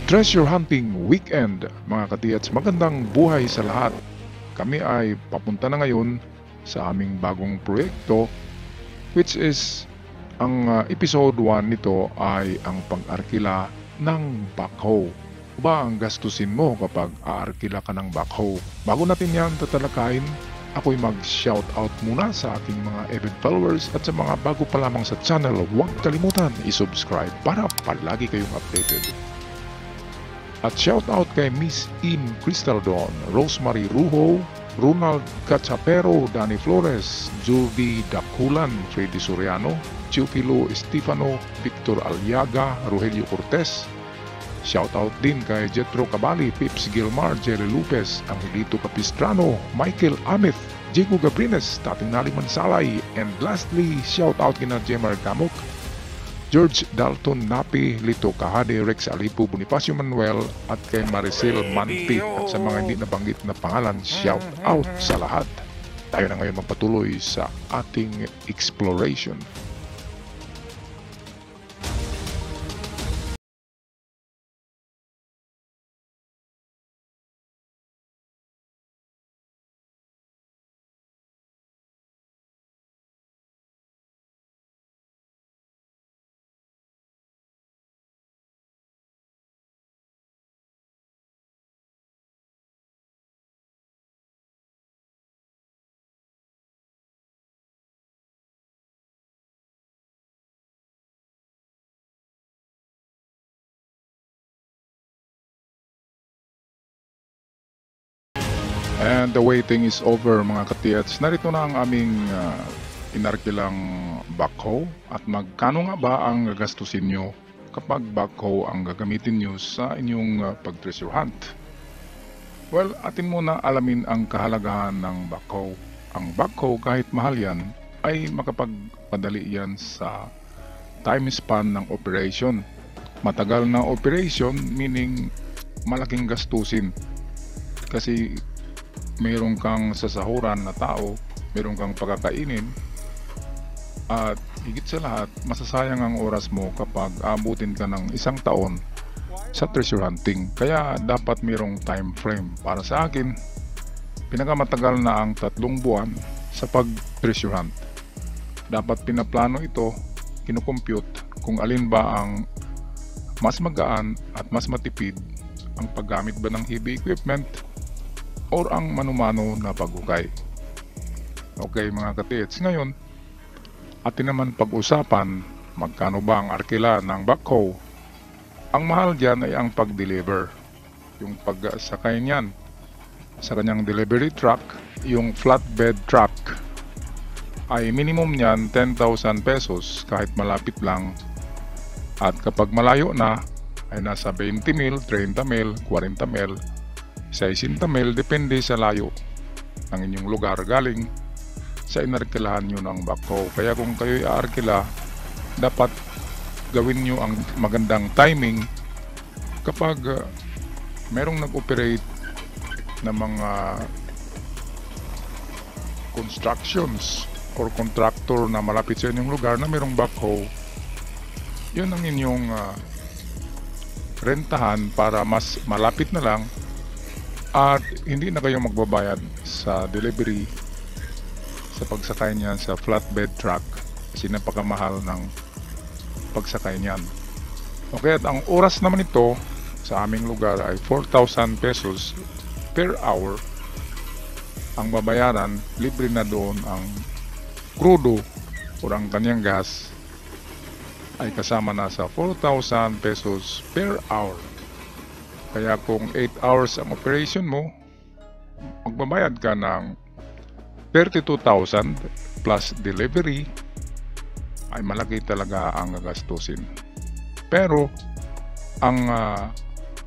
Treasure Hunting Weekend, mga katiyats, magandang buhay sa lahat. Kami ay papunta na ngayon sa aming bagong proyekto, which is ang episode 1 nito ay ang pag-arkila ng backhoe. Ba ang gastusin mo kapag aarkila ka ng backhoe? Bago natin yan tatalakayin, ako'y mag-shoutout muna sa ating mga avid followers at sa mga bago pa lamang sa channel. Huwag kalimutan i-subscribe para palagi kayong updated. At shoutout kay Miss In Cristaldon, Rosemary Ruho, Ronald Cachapero, Danny Flores, Judy Dakulan, Freddy Soriano, Chupilo Estefano, Victor Aliaga, Rogelio Cortez. Shoutout din kay Jetro Cabali, Pips Gilmar, Jerry Lopez, Angelito Capistrano, Michael Amith, Diego Gabrines, Tating Naliman Salay, and lastly, shoutout kina Jemar Gamok, George Dalton Napi, Lito Kahade, Rex Alipo, Bonifacio Manuel, at kay Maricel Manti. At sa mga hindi nabanggit na pangalan, shout out sa lahat. Tayo na ngayon magpatuloy sa ating exploration. And the waiting is over, mga katiyats. Narito na ang aming inarkilang backhoe. At magkano nga ba ang gagastusin nyo kapag backhoe ang gagamitin nyo sa inyong pag-treasure hunt? Well, atin muna alamin ang kahalagahan ng backhoe. Ang backhoe, kahit mahal yan, ay makapagpadali yan sa time span ng operation. Matagal na operation, meaning malaking gastusin. Kasi mayroon kang sasahuran na tao, mayroon kang pagkakainin, at higit sa lahat, masasayang ang oras mo kapag abutin ka ng 1 taon sa treasure hunting. Kaya dapat mayroong time frame. Para sa akin, pinakamatagal na ang 3 buwan sa pag-treasure hunt. Dapat pinaplano ito, kinukompute kung alin ba ang mas magaan at mas matipid, ang paggamit ba ng heavy equipment or ang manumano na paghukay. Okay, mga katits, ngayon atin naman pag-usapan magkano ba ang arkila ng backhoe. Ang mahal dyan ay ang pag-deliver, yung pagsakay niyan sa kanyang delivery truck. Yung flatbed truck ay minimum niyan 10,000 pesos kahit malapit lang, at kapag malayo na ay nasa 20 mil, 30 mil, 40 mil, 60 mil, depende sa layo ng inyong lugar galing sa inarkilahan nyo ng backhoe. Kaya kung kayo'y aarkila, dapat gawin nyo ang magandang timing kapag merong nag-operate ng mga constructions or contractor na malapit sa inyong lugar na merong backhoe. Yun ang inyong rentahan para mas malapit na lang at hindi na kayo magbabayad sa delivery sa pagsakay niyan sa flatbed truck kasi napakamahal ng pagsakay niyan. Okay, at ang oras naman ito sa aming lugar ay 4,000 pesos per hour ang babayaran. Libre na doon ang crudo o ang kanyang gas ay kasama na sa 4,000 pesos per hour. Kaya kung 8 hours ang operation mo, magbabayad ka ng 32,000 plus delivery, ay malaki talaga ang gagastusin. Pero ang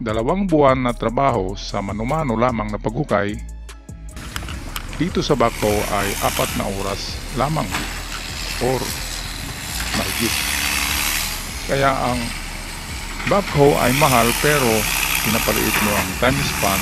2 buwan na trabaho sa manumano lamang na paghukay dito sa backhoe ay 4 na oras lamang or mahigit. Kaya ang backhoe ay mahal, pero pinapaliit mo ang time span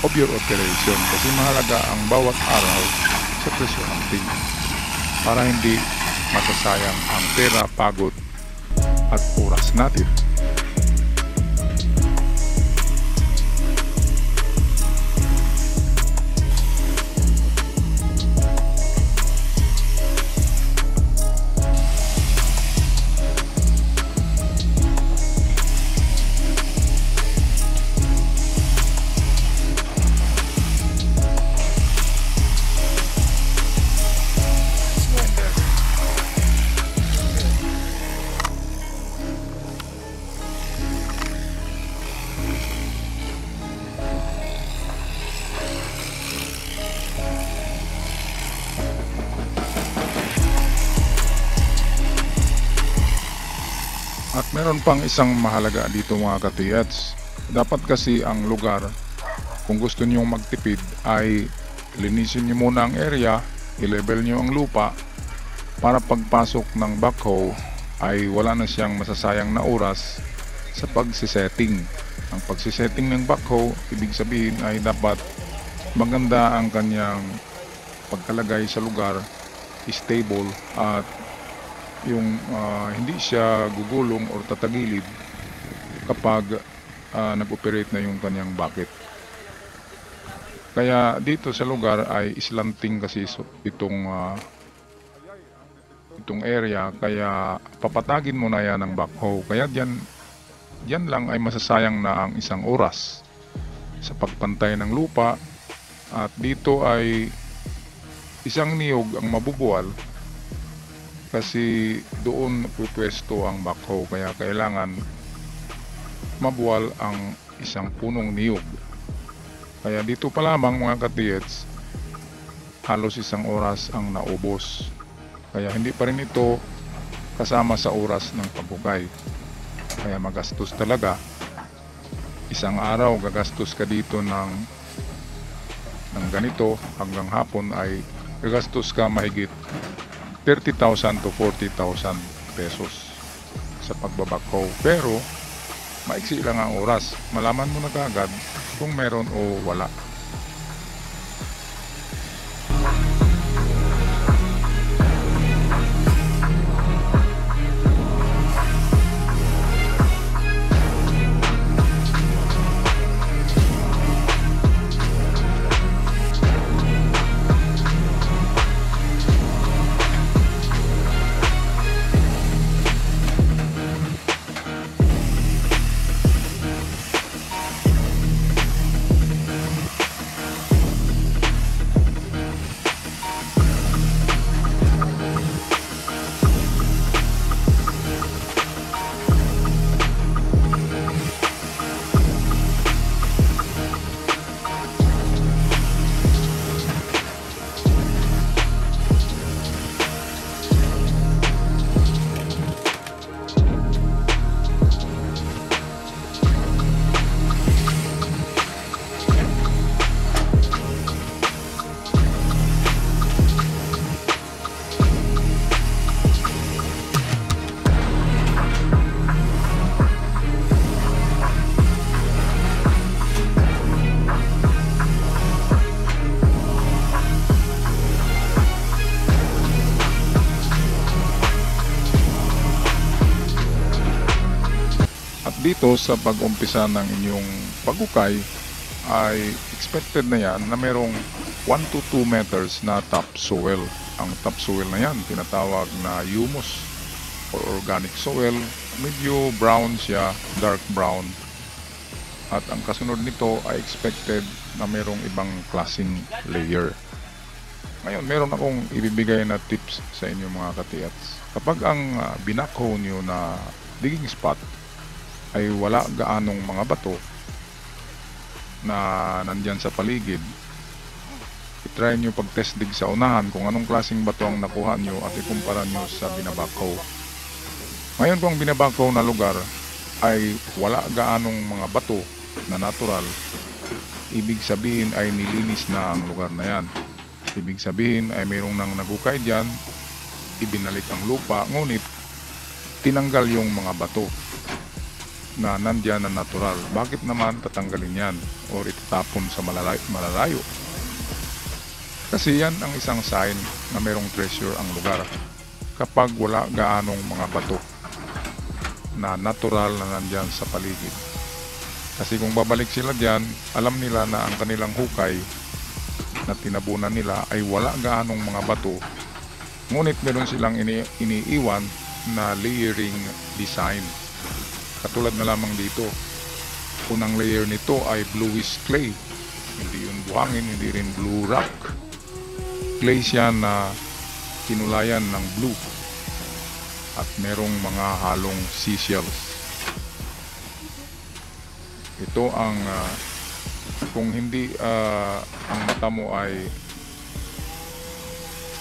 of your operation kasi mahalaga ang bawat araw sa treasure hunting para hindi masasayang ang pera, pagod at oras natin. Meron pang isang mahalaga dito mga ka-TH. Dapat kasi ang lugar, kung gusto nyo magtipid, ay linisin nyo muna ang area, i-level nyo ang lupa, para pagpasok ng backhoe ay wala na siyang masasayang na oras sa pagsisetting. Ang pagsisetting ng backhoe, ibig sabihin ay dapat maganda ang kanyang pagkalagay sa lugar, stable, at yung hindi siya gugulong or tatagilid kapag nag-operate na yung kanyang bucket. Kaya dito sa lugar ay islanting kasi itong area, kaya papatagin mo na yan ng backhoe. Kaya diyan lang ay masasayang na ang isang oras sa pagpantay ng lupa, at dito ay isang niyog ang mabubuwal kasi doon pupwesto ang backhoe, kaya kailangan mabuwal ang isang punong niyog. Kaya dito pa lamang mga ka-TH, halos isang oras ang naubos. Kaya hindi pa rin ito kasama sa oras ng paghukay. Kaya magastos talaga. Isang araw gagastos ka dito ng ganito, hanggang hapon ay gagastos ka mahigit 30,000 to 40,000 pesos sa pagbabakhoe. Pero maiksi lang ang oras. Malaman mo na kaagad kung meron o wala. Dito sa pag-umpisa ng inyong paghukay ay expected na yan na merong 1 to 2 meters na topsoil. Ang topsoil na yan tinatawag na humus or organic soil. Medyo brown siya, dark brown. At ang kasunod nito ay expected na merong ibang klaseng layer. Ngayon, meron akong ibibigay na tips sa inyo mga ka-TH. Kapag ang binakhoe nyo na digging spot ay wala gaanong mga bato na nandyan sa paligid, i-try nyo pag-test dig sa unahan kung anong klaseng bato ang nakuha nyo at ikumpara nyo sa binabakhoe. Ngayon, kung binabakhoe na lugar ay wala gaanong mga bato na natural, ibig sabihin ay nilinis na ang lugar na yan. Ibig sabihin ay mayroong nang nagukay dyan, ibinalik ang lupa, ngunit tinanggal yung mga bato na nandyan na natural. Bakit naman tatanggalin yan o itatapon sa malalayo? Kasi yan ang isang sign na mayroong treasure ang lugar. Kapag wala gaanong mga bato na natural na nandyan sa paligid. Kasi kung babalik sila dyan, alam nila na ang kanilang hukay na tinabunan nila ay wala gaanong mga bato, ngunit meron silang iniiwan na layering design. Katulad na lamang dito, unang layer nito ay bluish clay, hindi yun buhangin, hindi rin blue rock. Clay siya na kinulayan ng blue at merong mga halong seashells. Ito ang kung hindi ang mata mo ay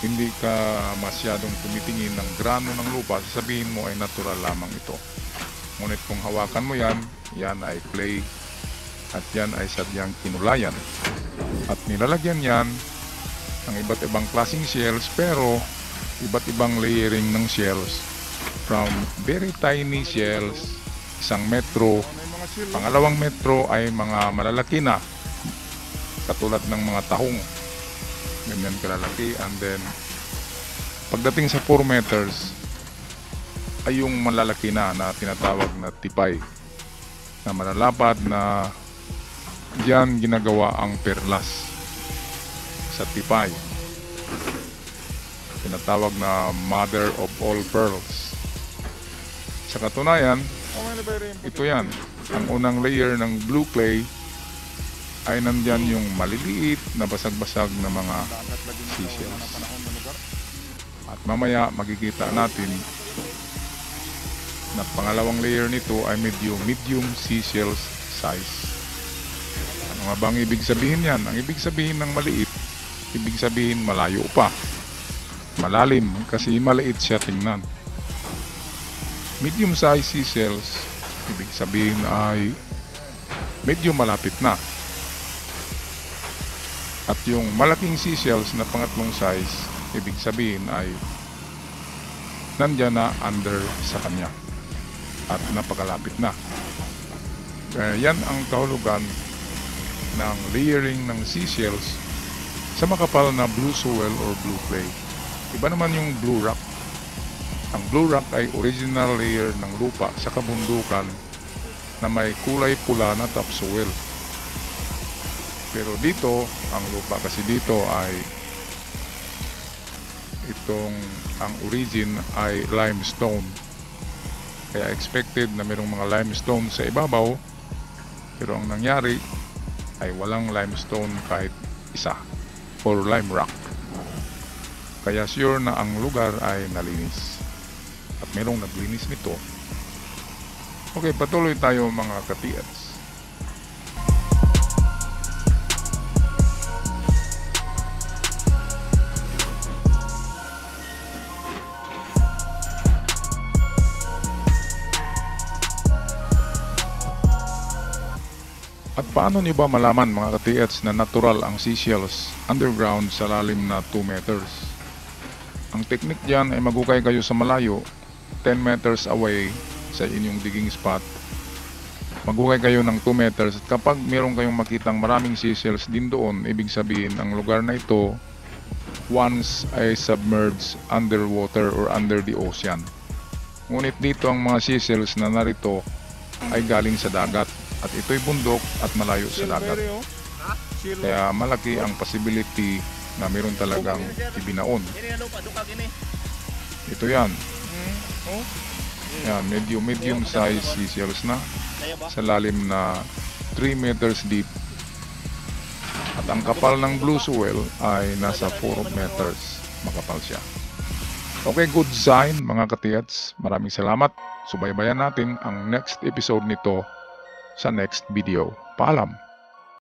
hindi ka masyadong tumitingin ng grano ng lupa, sasabihin mo ay natural lamang ito. Ngunit kung hawakan mo yan, yan ay clay at yan ay sadyang kinulayan. At nilalagyan yan ng iba't ibang klaseng shells, pero iba't ibang layering ng shells, from very tiny shells, 1 metro, pangalawang metro ay mga malalaki na, katulad ng mga tahong, ganyan kalalaki. And then pagdating sa 4 meters ay yung malalaki na tinatawag na tipay, na malalapad, na diyan ginagawa ang perlas sa tipay, tinatawag na mother of all pearls. Sa katunayan, ito yan, ang unang layer ng blue clay ay nandyan yung maliliit na basag-basag na mga seashells. At mamaya makikita natin na pangalawang layer nito ay medium seashells size. Ano nga bang ibig sabihin yan? Ang ibig sabihin ng maliit, ibig sabihin malayo pa, malalim, kasi maliit siya tingnan. Medium size seashells, ibig sabihin ay medyo malapit na. At yung malaking seashells na pangatlong size, ibig sabihin ay nandyan na under sa kanya at napakalapit na. Kaya yan ang kahulugan ng layering ng seashells sa makapal na blue soil or blue clay. Iba naman yung blue rock. Ang blue rock ay original layer ng lupa sa kabundukan na may kulay pula na topsoil. Pero dito, ang lupa kasi dito ay ang origin ay limestone. Kaya expected na mayroong mga limestone sa ibabaw, pero ang nangyari ay walang limestone kahit isa, or lime rock. Kaya sure na ang lugar ay nalinis at mayroong naglinis nito. Okay, patuloy tayo mga ka-TLs. At paano niyo ba malaman mga ka-TLs na natural ang seashells underground sa lalim na 2 meters? Ang technique dyan ay magukay kayo sa malayo, 10 meters away sa inyong digging spot. Magukay kayo ng 2 meters at kapag meron kayong makitang maraming seashells din doon, ibig sabihin ang lugar na ito once ay submerged underwater or under the ocean. Ngunit dito ang mga seashells na narito ay galing sa dagat. At ito'y bundok at malayo sa dagat. Kaya malaki ang possibility na meron talagang ibinaon. Ito yan. Yan, medium size seashells na sa lalim na 3 meters deep. At ang kapal ng blue soil ay nasa 4 meters. Makapal siya. Okay, good sign mga ka-TLs. Maraming salamat. Subaybayan natin ang next episode nito sa next video. Paalam!